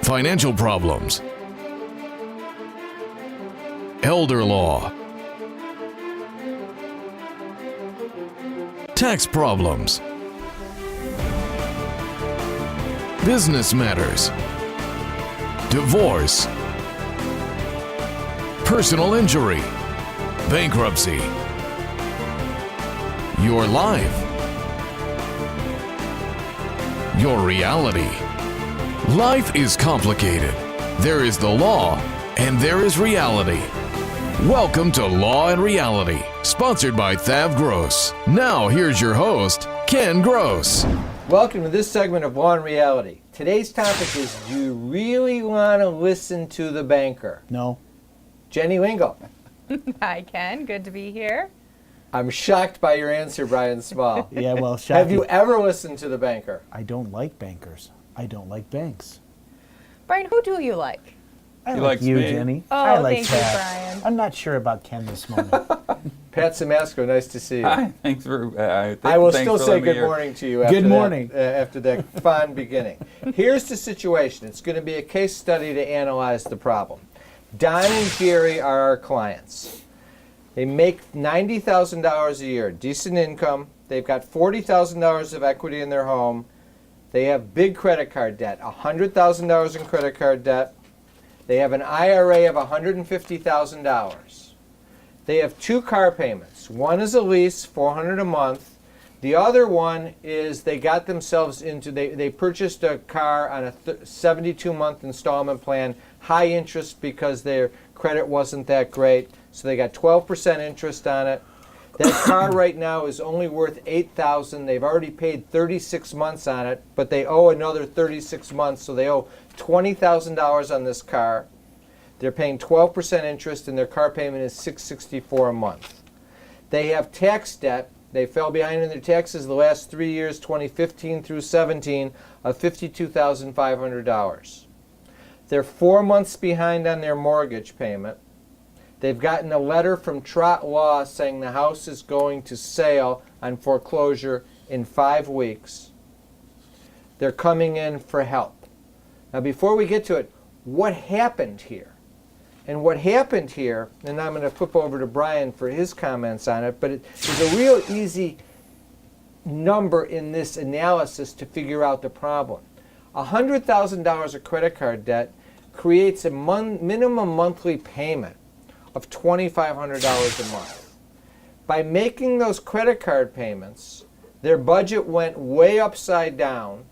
financial problems, elder law, tax problems, business matters, divorce, personal injury, bankruptcy, your life, your reality. Life is complicated. There is the law and there is reality. Welcome to Law and Reality, sponsored by THAV GROSS. Now here's your host, Ken Gross. Welcome to this segment of Law and Reality. Today's topic is, do you really want to listen to the banker? No. Jenny Lingl. Hi, Ken. Good to be here. I'm shocked by your answer, Brian Small. Yeah, well, shocking. Have you ever listened to the banker? I don't like bankers. I don't like banks. Brian, who do you like? I He like likes you, me. Jenny. Oh, I like thank you, Pat. Brian. I'm not sure about Ken this morning. Pat Simasco, nice to see you. Hi, thanks for. I will thanks still for say letting me good here. morning to you after Good morning. after that fond beginning. Here's the situation. It's going to be a case study to analyze the problem. Don and Jerry are our clients. They make $90,000 a year, decent income. They've got $40,000 of equity in their home. They have big credit card debt, $100,000 in credit card debt. They have an IRA of $150,000. They have two car payments. One is a lease, $400 a month. The other one is they got themselves into, they purchased a car on a 72-month installment plan, high interest because their credit wasn't that great. So they got 12% interest on it. That car right now is only worth $8,000. They've already paid 36 months on it, but they owe another 36 months, so they owe $20,000 on this car. They're paying 12% interest, and their car payment is $664 a month. They have tax debt. They fell behind in their taxes the last 3 years, 2015 through 17, of $52,500. They're 4 months behind on their mortgage payment. They've gotten a letter from Trot Law saying the house is going to sale on foreclosure in 5 weeks. They're coming in for help. Now, before we get to it, what happened here? And what happened here, and I'm going to flip over to Brian for his comments on it, but it's a real easy number in this analysis to figure out the problem. $100,000 of credit card debt creates a minimum monthly payment of $2,500 a month. By making those credit card payments, their budget went way upside down,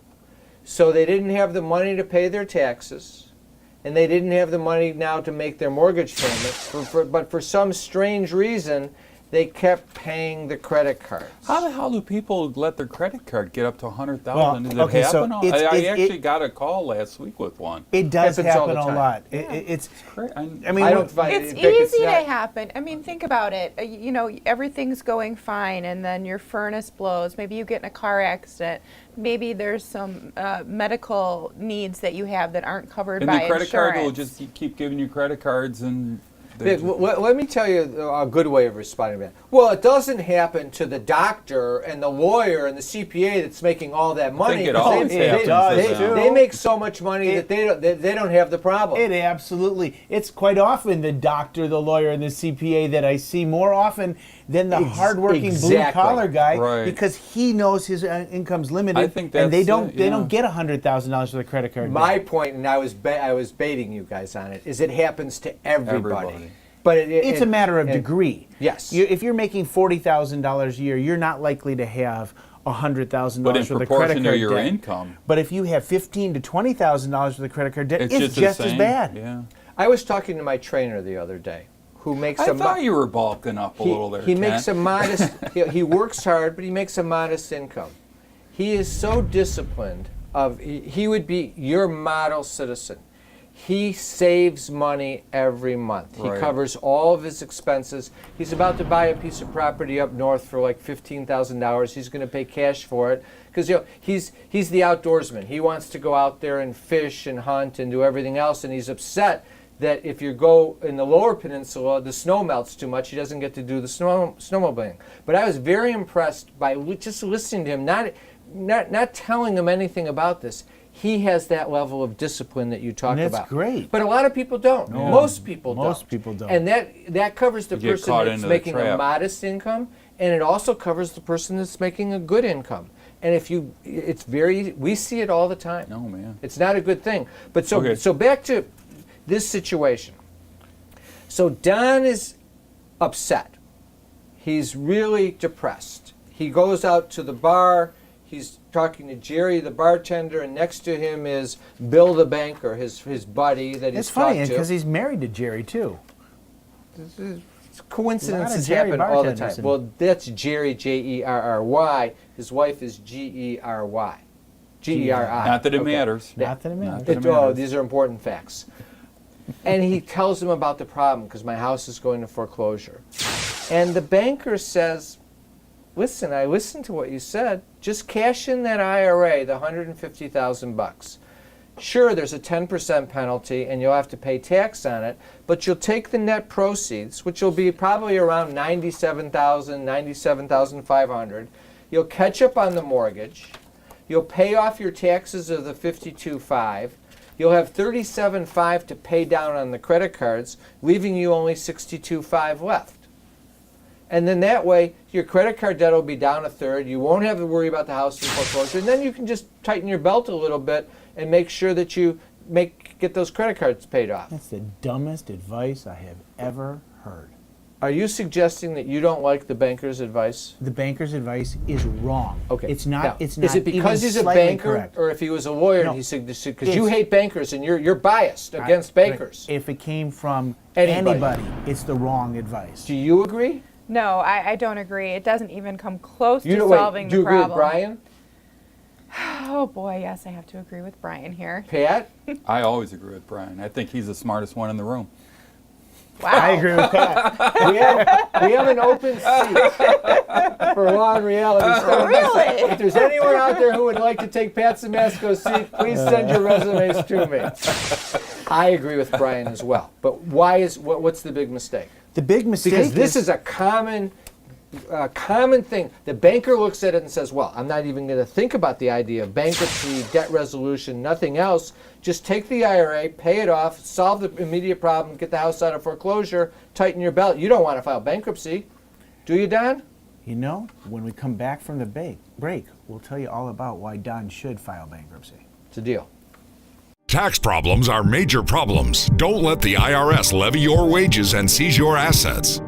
so they didn't have the money to pay their taxes, and they didn't have the money now to make their mortgage payments, but for some strange reason, they kept paying the credit cards. How the hell do people let their credit card get up to $100,000? Well, Does it okay, so happen? it's- I actually got a call last week with one. It does Happens all happen the a time. lot. It's. I I mean, I don't find It's it, easy not- to happen. I mean, think about it. You know, everything's going fine, and then your furnace blows. Maybe you get in a car accident. Maybe there's some medical needs that you have that aren't covered and by the credit insurance. card will just keep giving you credit cards and. Vic, let me tell you a good way of responding to that. Well, it doesn't happen to the doctor and the lawyer and the CPA that's making all that money. it 'cause always they, happens to them. they make so much money that they don't have the problem. It absolutely. It's quite often the doctor, the lawyer, and the CPA that I see more often than the hardworking exactly. blue-collar guy, Right. because he knows his income's limited, I think and they that's don't it, they yeah. don't get $100,000 for the credit card. My debt. point, and I was baiting you guys on it, is it happens to everybody. Everybody. But It's a matter of degree. Yes. If you're making $40,000 a year, you're not likely to have $100,000 But in for the credit proportion card to your debt. income, But if you have $15,000 to $20,000 for the credit card debt, it's it's just as same. bad. Yeah. I was talking to my trainer the other day, who makes I thought you were bulking up a little there. He Ken. makes a modest. he works hard, but he makes a modest income. He is so disciplined. He would be your model citizen. He saves money every month. He Right. covers all of his expenses. He's about to buy a piece of property up north for like $15,000. He's going to pay cash for it because he's the outdoorsman. He wants to go out there and fish and hunt and do everything else, and he's upset that if you go in the lower peninsula, the snow melts too much. He doesn't get to do the snowmobiling. But I was very impressed by just listening to him, not telling him anything about this. he has that level of discipline that you talked And that's about. great. But a lot of people don't. Most people don't. Most people don't. And that covers the You get person caught that's into the making a trap. modest income, and it also covers the person that's making a good income. And we see it all the time. No, man. It's not a good thing. But Okay. so back to this situation. So Don is upset. He's really depressed. He goes out to the bar. He's talking to Jerry, the bartender, and next to him is Bill, the banker, his buddy that he's It's funny talked to. because he's married to Jerry too. Coincidences Jerry happen all the bartenders time. Well, that's Jerry, Jerry. His wife is Gery. Geri. Not that it Okay. matters. Not that it matters. that it Oh, matters. these are important facts. And he tells him about the problem because my house is going to foreclosure. And the banker says, listen, I listened to what you said. Just cash in that IRA, the $150,000. Sure, there's a 10% penalty and you'll have to pay tax on it, but you'll take the net proceeds, which will be probably around $97,000, $97,500. You'll catch up on the mortgage. You'll pay off your taxes of the $52,500. You'll have $37,500 to pay down on the credit cards, leaving you only $62,500 left. And then that way, your credit card debt will be down a third. You won't have to worry about the house in foreclosure. And then you can just tighten your belt a little bit and make sure that you get those credit cards paid off. That's the dumbest advice I have ever heard. Are you suggesting that you don't like the banker's advice? The banker's advice is wrong. Okay. It's not. Now, It's not. is it because even he's a slightly banker, correct. or if he was a lawyer, No. and he said because you It's- hate bankers and you're biased against bankers? If it came from Anybody. anybody, it's the wrong advice. Do you agree? No, I don't agree. It doesn't even come close You to know, wait, solving do you the agree problem. with Brian? Oh boy, yes, I have to agree with Brian here. Pat? I always agree with Brian. I think he's the smartest one in the room. Wow. I agree with that. we have an open seat for Law and Reality. So Really? if there's anyone out there who would like to take Pat Simasko's seat, please send your resumes to me. I agree with Brian as well. But what's the big mistake? The big mistake Because this is a common thing. The banker looks at it and says, well, I'm not even going to think about the idea of bankruptcy, debt resolution, nothing else. Just take the IRA, pay it off, solve the immediate problem, get the house out of foreclosure, tighten your belt. You don't want to file bankruptcy. Do you, Don? You know, when we come back from the break, we'll tell you all about why Don should file bankruptcy. It's a deal. Tax problems are major problems. Don't let the IRS levy your wages and seize your assets.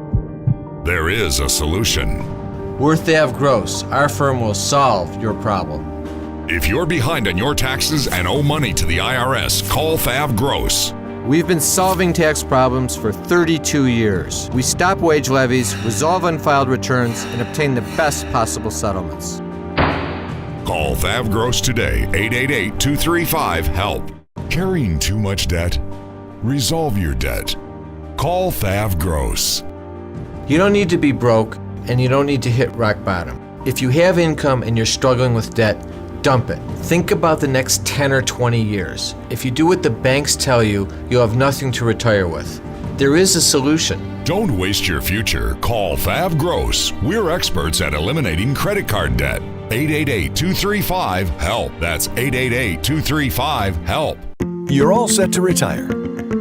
There is a solution. We're THAV GROSS. Our firm will solve your problem. If you're behind on your taxes and owe money to the IRS, call THAV GROSS. We've been solving tax problems for 32 years. We stop wage levies, resolve unfiled returns, and obtain the best possible settlements. Call THAV GROSS today, 888-235-HELP. Carrying too much debt? Resolve your debt. Call THAV GROSS. You don't need to be broke, and you don't need to hit rock bottom. If you have income and you're struggling with debt, dump it. Think about the next 10 or 20 years. If you do what the banks tell you, you'll have nothing to retire with. There is a solution. Don't waste your future. Call THAV GROSS. We're experts at eliminating credit card debt. 888-235-HELP. That's 888-235-HELP. You're all set to retire.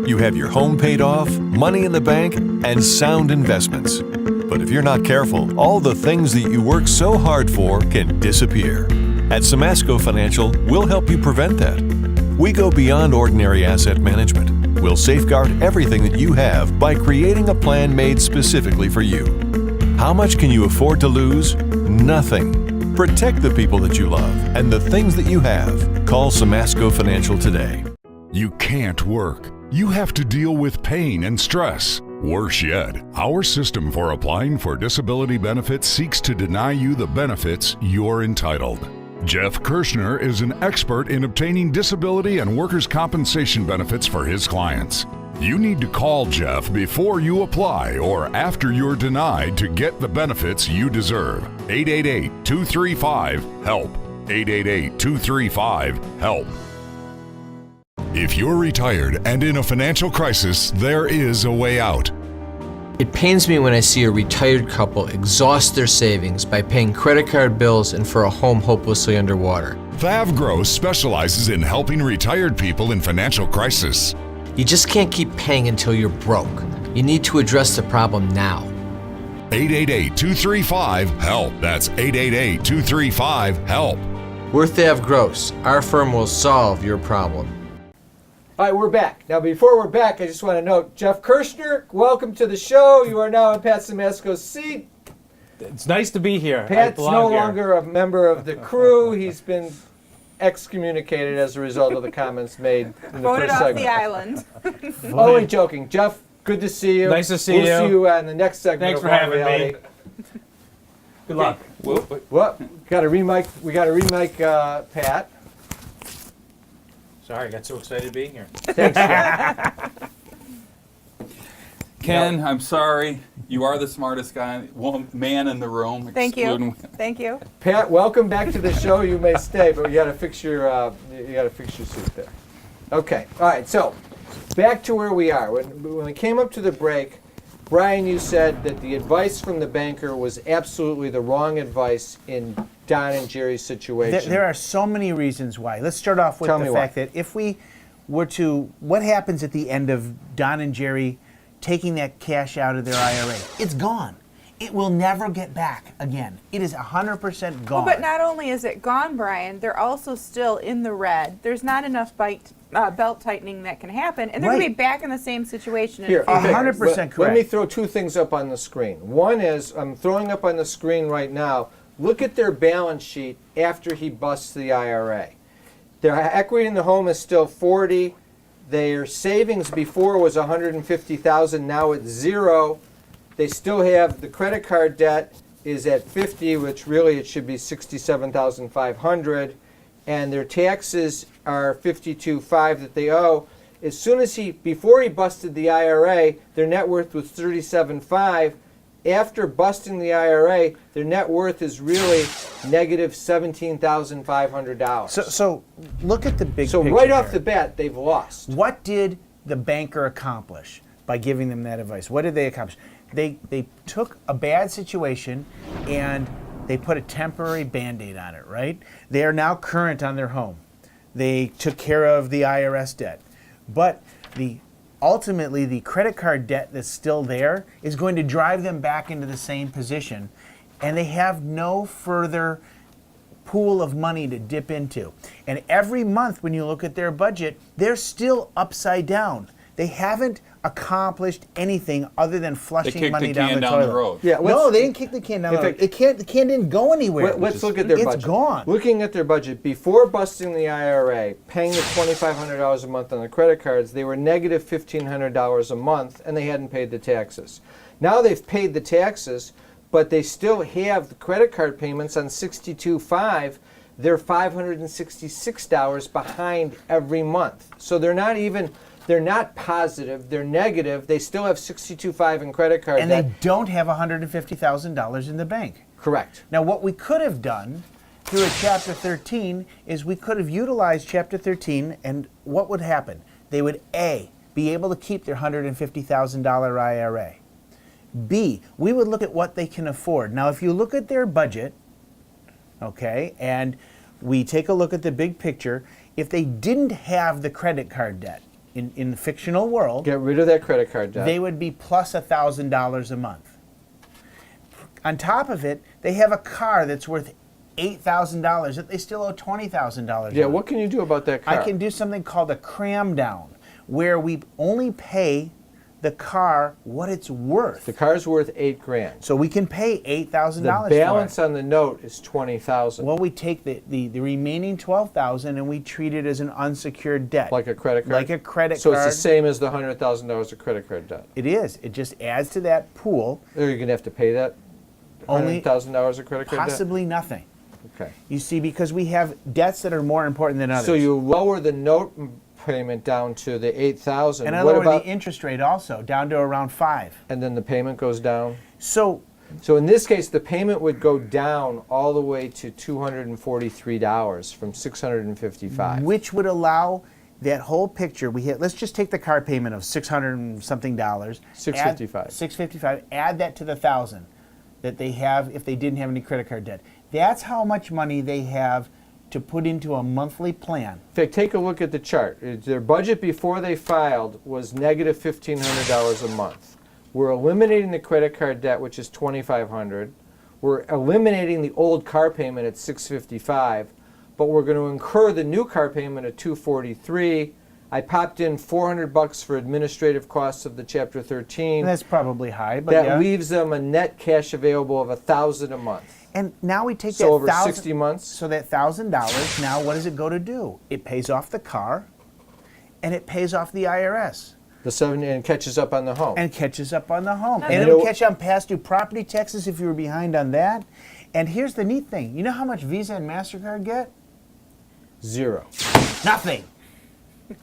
You have your home paid off, money in the bank, and sound investments. But if you're not careful, all the things that you work so hard for can disappear. At Simasko Financial, we'll help you prevent that. We go beyond ordinary asset management. We'll safeguard everything that you have by creating a plan made specifically for you. How much can you afford to lose? Nothing. Protect the people that you love and the things that you have. Call Simasko Financial today. You can't work. You have to deal with pain and stress. Worse yet, our system for applying for disability benefits seeks to deny you the benefits you're entitled. Jeff Kirshner is an expert in obtaining disability and workers' compensation benefits for his clients. You need to call Jeff before you apply or after you're denied to get the benefits you deserve. 888-235-HELP. 888-235-HELP. If you're retired and in a financial crisis, there is a way out. It pains me when I see a retired couple exhaust their savings by paying credit card bills and for a home hopelessly underwater. THAV GROSS specializes in helping retired people in financial crisis. You just can't keep paying until you're broke. You need to address the problem now. 888-235-HELP. That's 888-235-HELP. We're THAV GROSS. Our firm will solve your problem. All right, we're back. Now, before we're back, I just want to note, Jeff Kirshner, welcome to the show. You are now in Pat Simasko's seat. It's nice to be here. Pat's no longer a member of the crew. He's been excommunicated as a result of the comments made in the Voted first off segment. the island. Only joking. Jeff, good to see you. Nice to see you. We'll see you on the next segment. Thanks of for Law having Reality. me. Good luck. What? Got to remake. We got to remake Pat. Sorry, I got so excited being here. Thanks, Jeff. Ken, I'm sorry. You are the smartest man in the room. Thank you. excluding- Thank you. Pat, welcome back to the show. You may stay, but you got to fix your suit there. Okay. All right. So back to where we are. When we came up to the break, Brian, you said that the advice from the banker was absolutely the wrong advice in Don and Jerry's situation. There are so many reasons why. Let's start off with Tell the me fact why. that if we were to, what happens at the end of Don and Jerry taking that cash out of their IRA? It's gone. It will never get back again. It is 100% gone. But not only is it gone, Brian, they're also still in the red. There's not enough belt tightening that can happen, and they're going to Right. be back in the same situation. Here, in a few years. 100% Let me correct. throw two things up on the screen. One is, I'm throwing up on the screen right now, look at their balance sheet after he busts the IRA. Their equity in the home is still 40. Their savings before was 150,000. Now it's zero. They still have the credit card debt is at 50, which really it should be 67,500, and their taxes are 52.5 that they owe. As soon as before he busted the IRA, their net worth was 37.5. After busting the IRA, their net worth is really negative $17,500. So look at the big So picture right off here. the bat, they've lost. What did the banker accomplish by giving them that advice? What did they accomplish? They took a bad situation and they put a temporary Band-Aid on it, right? They are now current on their home. They took care of the IRS debt. But ultimately, the credit card debt that's still there is going to drive them back into the same position, and they have no further pool of money to dip into. And every month when you look at their budget, they're still upside down. They haven't accomplished anything other than flushing kicked money the down can the down toilet. the road. Yeah, No, they didn't kick the can down the In road. fact- The can didn't go anywhere. Let's look at their budget. It's gone. Looking at their budget, before busting the IRA, paying the $2,500 a month on the credit cards, they were negative $1,500 a month, and they hadn't paid the taxes. Now they've paid the taxes, but they still have the credit card payments on 62.5. They're $566 behind every month. So they're not positive, they're negative. They still have 62.5 in credit card And debt. they don't have $150,000 in the bank. Correct. Now, what we could have done through a Chapter 13 is we could have utilized Chapter 13, and what would happen? They would, A, be able to keep their $150,000 IRA. B, we would look at what they can afford. Now, if you look at their budget, okay, and we take a look at the big picture, if they didn't have the credit card debt in the fictional world, Get rid of that credit card debt. they would be plus $1,000 a month. On top of it, they have a car that's worth $8,000 that they still owe $20,000. Yeah, on. what can you do about that car? I can do something called a cram down, where we only pay the car what it's worth. The car's worth $8,000. So we can pay $8,000 The balance for it. on the note is $20,000. Well, we take the remaining $12,000 and we treat it as an unsecured debt. Like a credit card. Like a credit so card. it's the same as the $100,000 of credit card debt. It is. It just adds to that pool. Or you're gonna have to pay that Only $100,000 of credit card possibly nothing. debt. Okay. You see, because we have debts that are more important than others. So you lower the note payment down to the $8,000. and I what lower about? the interest rate also down to around 5. And then the payment goes down. So So in this case, the payment would go down all the way to $243 from $655. which would allow that whole picture. Let's just take the car payment of $600 and something dollars. $655. $655. Add that to the $1,000 that they have if they didn't have any credit card debt. That's how much money they have to put into a monthly plan. In fact, take a look at the chart. Their budget before they filed was negative $1,500 a month. We're eliminating the credit card debt, which is $2,500. We're eliminating the old car payment at $655, but we're going to incur the new car payment at $243. I popped in $400 for administrative costs of the Chapter 13. And that's probably high, but That yeah. leaves them a net cash available of $1,000 a month. And now we take So that over 1,000 60 months. So that $1,000, now what does it go to do? It pays off the car, and it pays off the IRS. And catches up on the home. And catches up on the home. That's And right. it'll catch on past due property taxes if you were behind on that. And here's the neat thing. You know how much Visa and MasterCard get? Zero. Nothing.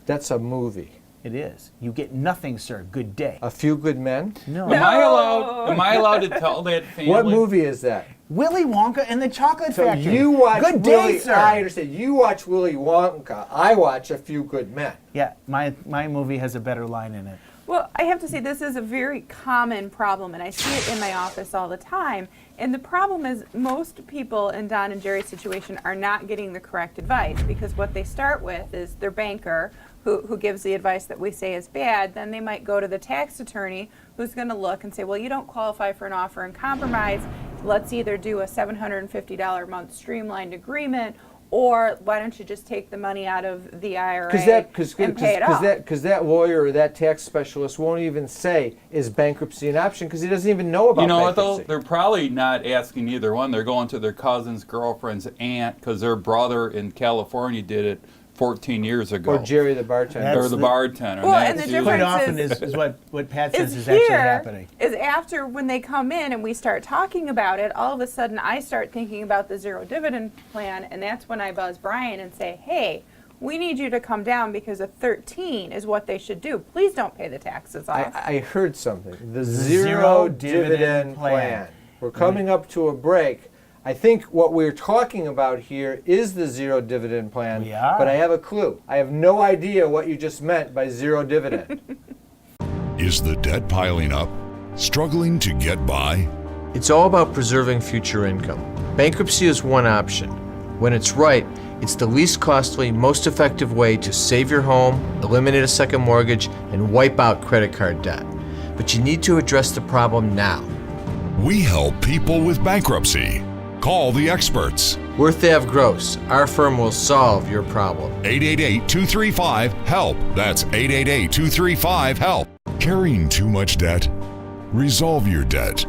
That's a movie. It is. You get nothing, sir. Good day. A Few Good Men? No. Am I allowed to tell that family? What movie is that? Willy Wonka and the Chocolate So Factory. you watch Good Willy, day, sir. I understand. You watch Willy Wonka. I watch A Few Good Men. Yeah, my movie has a better line in it. Well, I have to say this is a very common problem, and I see it in my office all the time. And the problem is most people in Don and Jerry's situation are not getting the correct advice, because what they start with is their banker who gives the advice that we say is bad. Then they might go to the tax attorney who's going to look and say, well, you don't qualify for an offer and compromise. Let's either do a $750 a month streamlined agreement, or why don't you just take the money out of the IRA and pay it off? Because that lawyer or that tax specialist won't even say, is bankruptcy an option? Because he doesn't even know about You know what bankruptcy. though? They're probably not asking either one. They're going to their cousin's girlfriend's aunt because their brother in California did it 14 years ago. Or Jerry the bartender. Or the bartender. Well, that's and the usually- Quite difference often is what Pat says is is actually here happening. is after when they come in and we start talking about it, all of a sudden I start thinking about the zero dividend plan, and that's when I buzz Brian and say, hey, we need you to come down because a 13 is what they should do. Please don't pay the taxes off. I heard something. The Zero zero dividend dividend plan. plan. We're coming up to a break. I think what we're talking about here is the zero dividend plan. We are. But I have a clue. I have no idea what you just meant by zero dividend. Is the debt piling up? Struggling to get by? It's all about preserving future income. Bankruptcy is one option. When it's right, it's the least costly, most effective way to save your home, eliminate a second mortgage, and wipe out credit card debt. But you need to address the problem now. We help people with bankruptcy. Call the experts. We're THAV GROSS. Our firm will solve your problem. 888-235-HELP. That's 888-235-HELP. Carrying too much debt? Resolve your debt.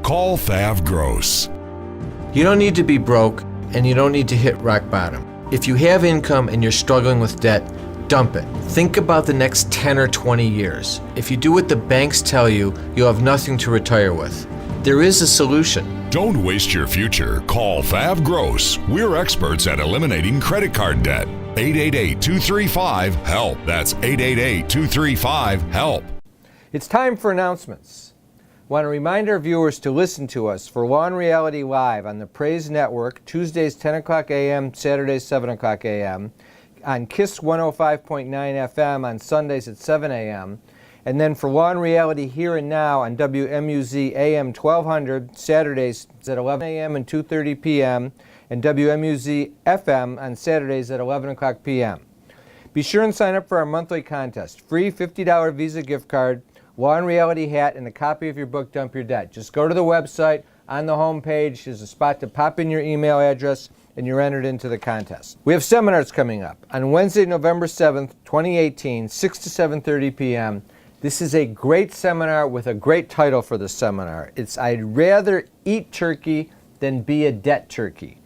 Call THAV GROSS. You don't need to be broke, and you don't need to hit rock bottom. If you have income and you're struggling with debt, dump it. Think about the next 10 or 20 years. If you do what the banks tell you, you'll have nothing to retire with. There is a solution. Don't waste your future. Call THAV GROSS. We're experts at eliminating credit card debt. 888-235-HELP. That's 888-235-HELP. It's time for announcements. Want to remind our viewers to listen to us for Law and Reality Live on the Praise Network, Tuesdays 10 o'clock a.m., Saturdays 7 o'clock a.m., on KISS 105.9 FM on Sundays at 7 a.m., and then for Law and Reality Here and Now on WMUZ AM 1200, Saturdays at 11 a.m. and 2:30 p.m., and WMUZ FM on Saturdays at 11 o'clock p.m. Be sure and sign up for our monthly contest. Free $50 Visa gift card, Law and Reality hat, and a copy of your book, Dump Your Debt. Just go to the website. On the home page, there's a spot to pop in your email address, and you're entered into the contest. We have seminars coming up. On Wednesday, November 7th, 2018, 6 to 7:30 p.m., this is a great seminar with a great title for the seminar. It's I'd Rather Eat Turkey Than Be a Debt Turkey.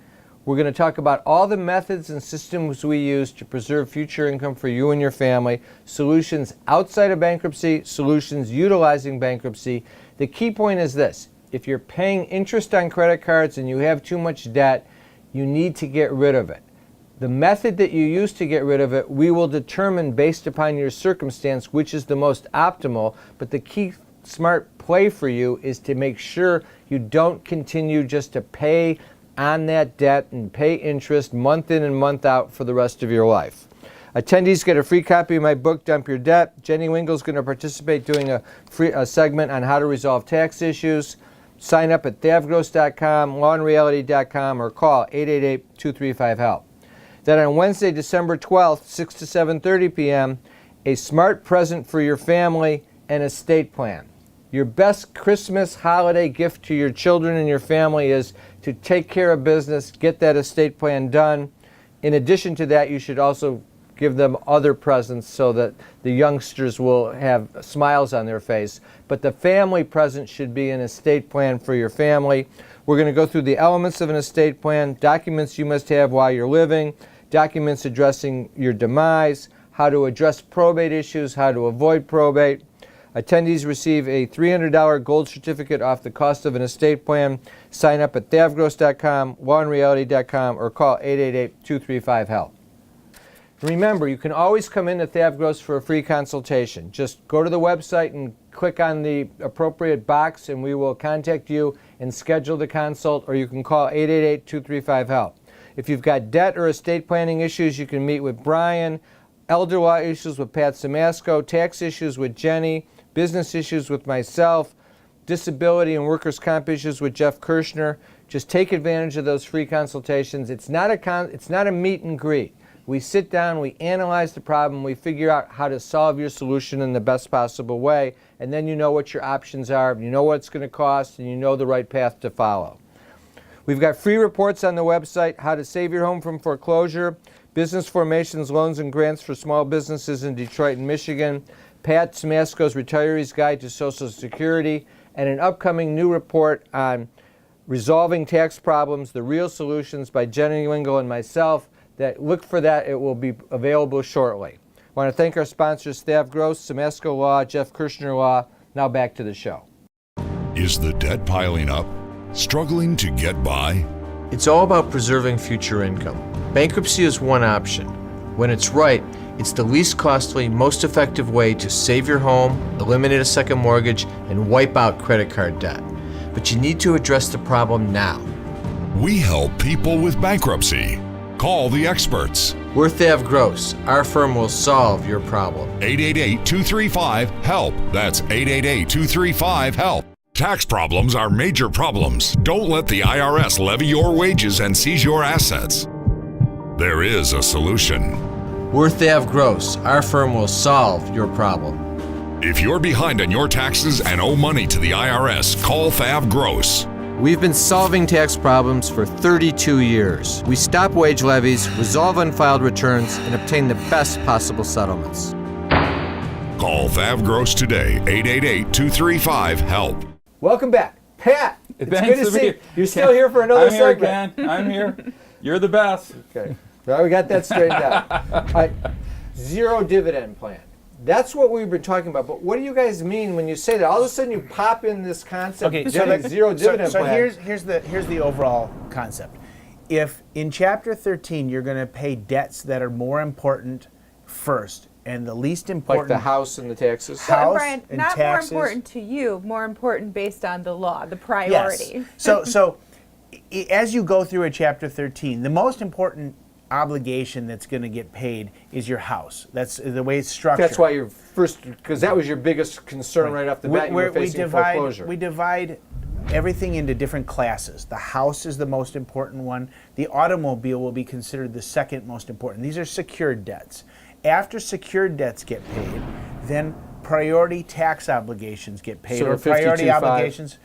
We're going to talk about all the methods and systems we use to preserve future income for you and your family, solutions outside of bankruptcy, solutions utilizing bankruptcy. The key point is this: if you're paying interest on credit cards and you have too much debt, you need to get rid of it. The method that you use to get rid of it, we will determine based upon your circumstance which is the most optimal, but the key smart play for you is to make sure you don't continue just to pay on that debt and pay interest month in and month out for the rest of your life. Attendees get a free copy of my book, Dump Your Debt. Jenny Lingl is going to participate doing a segment on how to resolve tax issues. Sign up at thavgross.com, lawandreality.com, or call 888-235-HELP. that on Wednesday, December 12th, 6 to 7:30 p.m., a smart present for your family, an estate plan. Your best Christmas holiday gift to your children and your family is to take care of business, get that estate plan done. In addition to that, you should also give them other presents so that the youngsters will have smiles on their face. But the family present should be an estate plan for your family. We're going to go through the elements of an estate plan, documents you must have while you're living, documents addressing your demise, how to address probate issues, how to avoid probate. Attendees receive a $300 gold certificate off the cost of an estate plan. Sign up at thavgross.com, lawandreality.com, or call 888-235-HELP. Remember, you can always come in to THAV GROSS for a free consultation. Just go to the website and click on the appropriate box, and we will contact you and schedule the consult, or you can call 888-235-HELP. If you've got debt or estate planning issues, you can meet with Brian, elder law issues with Pat Samasco, tax issues with Jenny, business issues with myself, disability and workers' comp issues with Jeff Kirshner. Just take advantage of those free consultations. It's not a meet and greet. We sit down, we analyze the problem, we figure out how to solve your solution in the best possible way, and then you know what your options are, you know what it's going to cost, and you know the right path to follow. We've got free reports on the website, how to save your home from foreclosure, business formations, loans, and grants for small businesses in Detroit and Michigan, Pat Samasco's Retiree's Guide to Social Security, and an upcoming new report on resolving tax problems, the real solutions by Jenny Lingl and myself. Look for that. It will be available shortly. I want to thank our sponsors, THAV GROSS, Samasco Law, Jeff Kirshner Law. Now back to the show. Is the debt piling up? Struggling to get by? It's all about preserving future income. Bankruptcy is one option. When it's right, it's the least costly, most effective way to save your home, eliminate a second mortgage, and wipe out credit card debt. But you need to address the problem now. We help people with bankruptcy. Call the experts. We're THAV GROSS. Our firm will solve your problem. 888-235-HELP. That's 888-235-HELP. Tax problems are major problems. Don't let the IRS levy your wages and seize your assets. There is a solution. We're THAV GROSS. Our firm will solve your problem. If you're behind on your taxes and owe money to the IRS, call THAV GROSS. We've been solving tax problems for 32 years. We stop wage levies, resolve unfiled returns, and obtain the best possible settlements. Call THAV GROSS today, 888-235-HELP. Welcome back. Pat, it's Thanks good to to see be- you. You're still here for another I'm here segment. again. I'm here. You're the best. Okay. Well, we got that straightened out. All right. Zero dividend plan. That's what we've been talking about. But what do you guys mean when you say that? All of a sudden you pop in this concept of zero dividend so plan. here's the overall concept. If in Chapter 13 you're going to pay debts that are more important first, and the least important, like the house and the taxes. house Brian, and not taxes, more important to you, more important based on the law, the priority. Yes. So as you go through a Chapter 13, the most important obligation that's going to get paid is your house. That's the way it's structured. That's why you're first, because that was your biggest concern right off the bat. You were facing foreclosure. We divide everything into different classes. The house is the most important one. The automobile will be considered the second most important. These are secured debts. After secured debts get paid, then priority tax obligations get paid, So or priority 52.5. obligations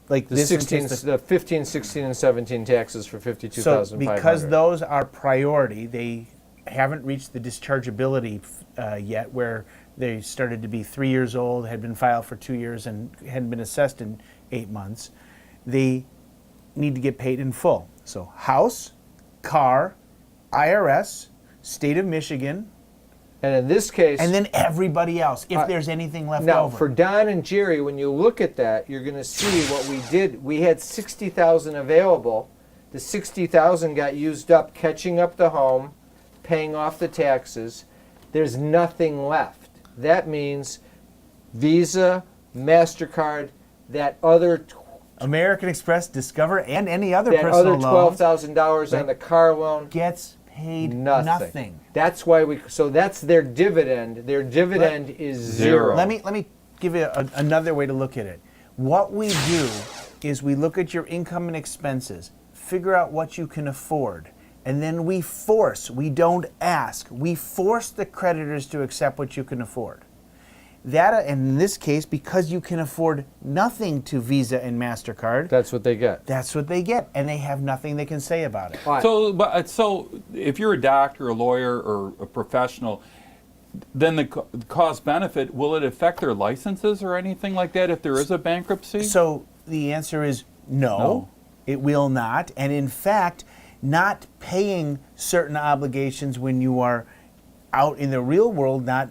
like the this. 16, the 15, 16, and 17 taxes for So $52,500. because those are priority, they haven't reached the dischargeability yet, where they started to be 3 years old, had been filed for 2 years, and hadn't been assessed in 8 months. They need to get paid in full. So house, car, IRS, state of Michigan, And in this case, and then everybody else, if there's anything left now over. for Don and Jerry, when you look at that, you're going to see what we did. We had 60,000 available. The 60,000 got used up catching up the home, paying off the taxes. There's nothing left. That means Visa, MasterCard, that other American Express, Discover, and any other that personal other loans $12,000 on the car loan gets paid nothing. That's why so that's their dividend. Their dividend is zero. Let me give you another way to look at it. What we do is we look at your income and expenses, figure out what you can afford, And then we don't ask. We force the creditors to accept what you can afford. That, and in this case, because you can afford nothing to Visa and MasterCard, That's what they get. that's what they get, and they have nothing they can say about it. So if you're a doctor, a lawyer, or a professional, then the cost benefit, will it affect their licenses or anything like that if there is a bankruptcy? So the answer is no, it will not. And in fact, not paying certain obligations when you are out in the real world, not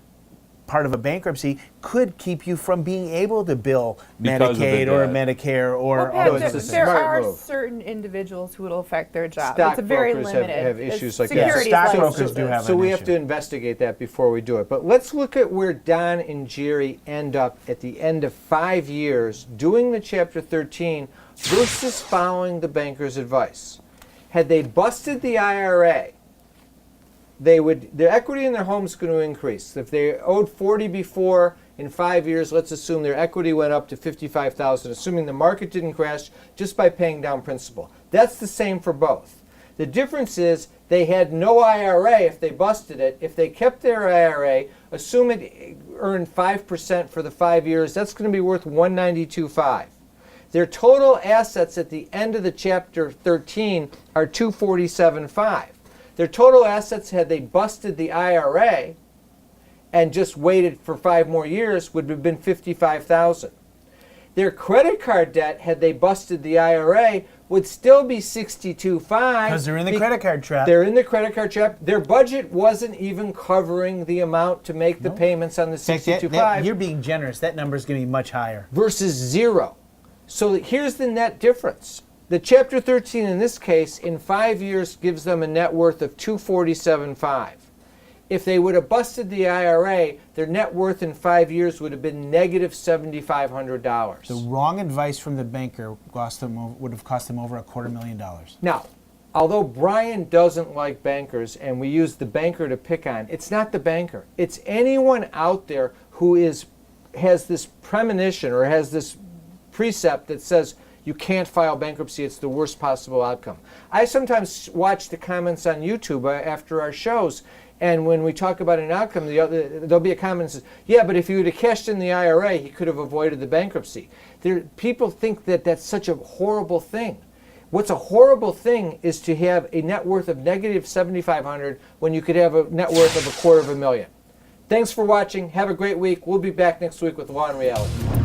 part of a bankruptcy, could keep you from being able to bill Because of the Medicaid or debt. Medicare or Well, Pat, all it's those a things. there smart are move. certain individuals who it'll affect their job. It's a very Stockbrokers limited. have it's issues like that. securities Stockbrokers license. do have So an we have issue. to investigate that before we do it. But let's look at where Don and Jerry end up at the end of 5 years doing the Chapter 13 versus following the banker's advice. Had they busted the IRA, their equity in their home is going to increase. If they owed 40 before, in 5 years, let's assume their equity went up to 55,000, assuming the market didn't crash, just by paying down principal. That's the same for both. The difference is they had no IRA if they busted it. If they kept their IRA, assume it earned 5% for the 5 years, that's going to be worth $192.5. Their total assets at the end of the Chapter 13 are $247.5. Their total assets, had they busted the IRA and just waited for 5 more years, would have been $55,000. Their credit card debt, had they busted the IRA, would still be $62.5. Because they're in the credit card trap. They're in the credit card trap. Their budget wasn't even covering the amount to make the payments on the In fact, $62.5 you're being generous. That number is going to be much higher. versus 0. So here's the net difference. The Chapter 13 in this case, in 5 years, gives them a net worth of $247.5. If they would have busted the IRA, their net worth in 5 years would have been negative $7,500. The wrong advice from the banker would have cost them over $250,000. Now, although Brian doesn't like bankers, and we use the banker to pick on, it's not the banker. It's anyone out there who has this premonition or has this precept that says you can't file bankruptcy, it's the worst possible outcome. I sometimes watch the comments on YouTube after our shows, and when we talk about an outcome, there'll be a comment that says, yeah, but if he would have cashed in the IRA, he could have avoided the bankruptcy. People think that that's such a horrible thing. What's a horrible thing is to have a net worth of negative $7,500 when you could have a net worth of $250,000. Thanks for watching. Have a great week. We'll be back next week with Law and Reality.